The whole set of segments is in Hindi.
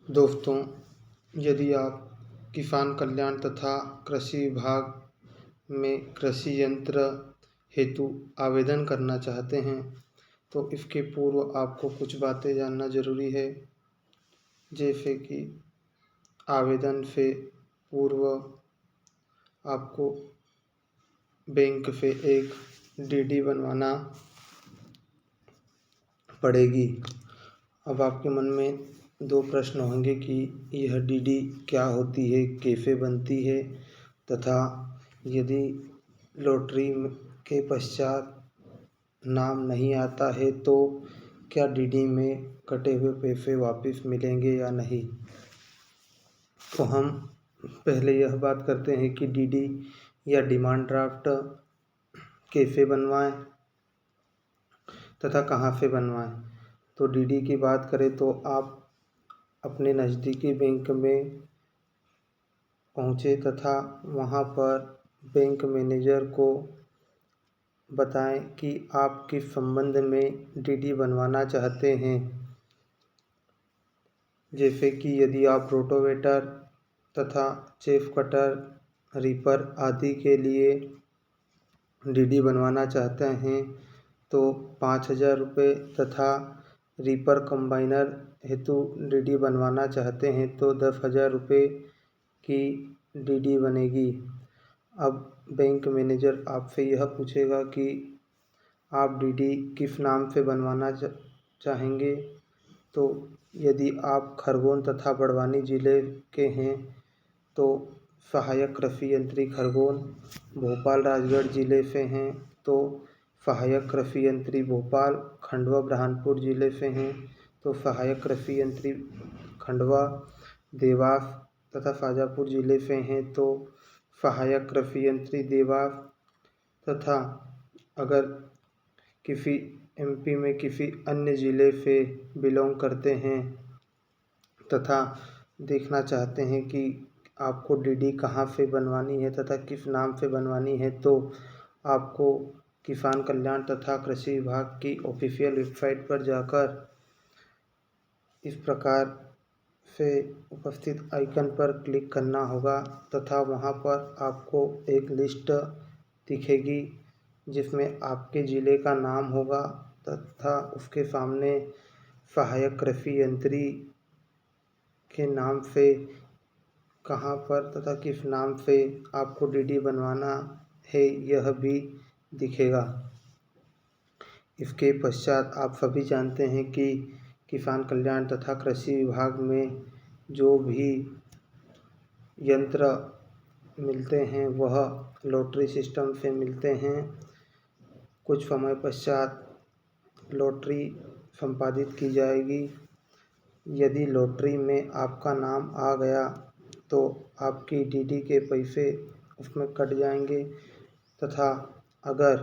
दोस्तों, यदि आप किसान कल्याण तथा कृषि विभाग में कृषि यंत्र हेतु आवेदन करना चाहते हैं तो इसके पूर्व आपको कुछ बातें जानना ज़रूरी है। जैसे कि आवेदन से पूर्व आपको बैंक से एक डीडी बनवाना पड़ेगी। अब आपके मन में दो प्रश्न होंगे कि यह डीडी क्या होती है, कैसे बनती है तथा यदि लॉटरी के पश्चात नाम नहीं आता है तो क्या डीडी में कटे हुए पैसे वापस मिलेंगे या नहीं। तो हम पहले यह बात करते हैं कि डीडी या डिमांड ड्राफ्ट कैसे बनवाएं तथा कहाँ से बनवाएं। तो डीडी की बात करें तो आप अपने नज़दीकी बैंक में पहुँचे तथा वहाँ पर बैंक मैनेजर को बताएं कि आप किस संबंध में डीडी बनवाना चाहते हैं। जैसे कि यदि आप रोटोवेटर तथा चेफ कटर, रीपर आदि के लिए डीडी बनवाना चाहते हैं तो 5,000 रुपये तथा रीपर कंबाइनर हेतु डीडी बनवाना चाहते हैं तो 10,000 रुपये की डीडी बनेगी। अब बैंक मैनेजर आपसे यह पूछेगा कि आप डीडी किस नाम से बनवाना चाहेंगे। तो यदि आप खरगोन तथा बड़वानी ज़िले के हैं तो सहायक कृषि यंत्री खरगोन, भोपाल राजगढ़ ज़िले से हैं तो सहायक कृषि यंत्री भोपाल, खंडवा बुरहानपुर ज़िले से हैं तो सहायक कृषि यंत्री खंडवा, देवास तथा शाजापुर ज़िले से हैं तो सहायक कृषि यंत्री देवास तथा अगर किसी एमपी में किसी अन्य ज़िले से बिलोंग करते हैं तथा देखना चाहते हैं कि आपको डीडी कहाँ से बनवानी है तथा किस नाम से बनवानी है तो आपको किसान कल्याण तथा कृषि विभाग की ऑफिशियल वेबसाइट पर जाकर इस प्रकार से उपस्थित आइकन पर क्लिक करना होगा तथा वहाँ पर आपको एक लिस्ट दिखेगी जिसमें आपके ज़िले का नाम होगा तथा उसके सामने सहायक कृषि यंत्री के नाम से कहाँ पर तथा किस नाम से आपको डीडी बनवाना है यह भी दिखेगा। इसके पश्चात आप सभी जानते हैं कि किसान कल्याण तथा कृषि विभाग में जो भी यंत्र मिलते हैं वह लॉटरी सिस्टम से मिलते हैं। कुछ समय पश्चात लॉटरी संपादित की जाएगी। यदि लॉटरी में आपका नाम आ गया तो आपकी डीडी के पैसे उसमें कट जाएंगे तथा अगर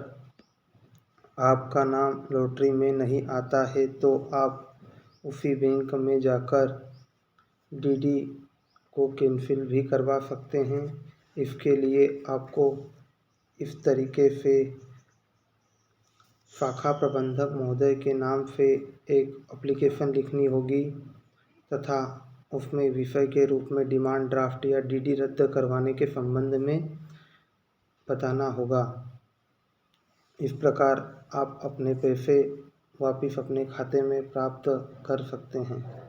आपका नाम लॉटरी में नहीं आता है तो आप उसी बैंक में जाकर डीडी को कैंसिल भी करवा सकते हैं। इसके लिए आपको इस तरीके से शाखा प्रबंधक महोदय के नाम से एक एप्लीकेशन लिखनी होगी तथा उसमें विषय के रूप में डिमांड ड्राफ्ट या डीडी रद्द करवाने के संबंध में बताना होगा। इस प्रकार आप अपने पैसे वापस अपने खाते में प्राप्त कर सकते हैं।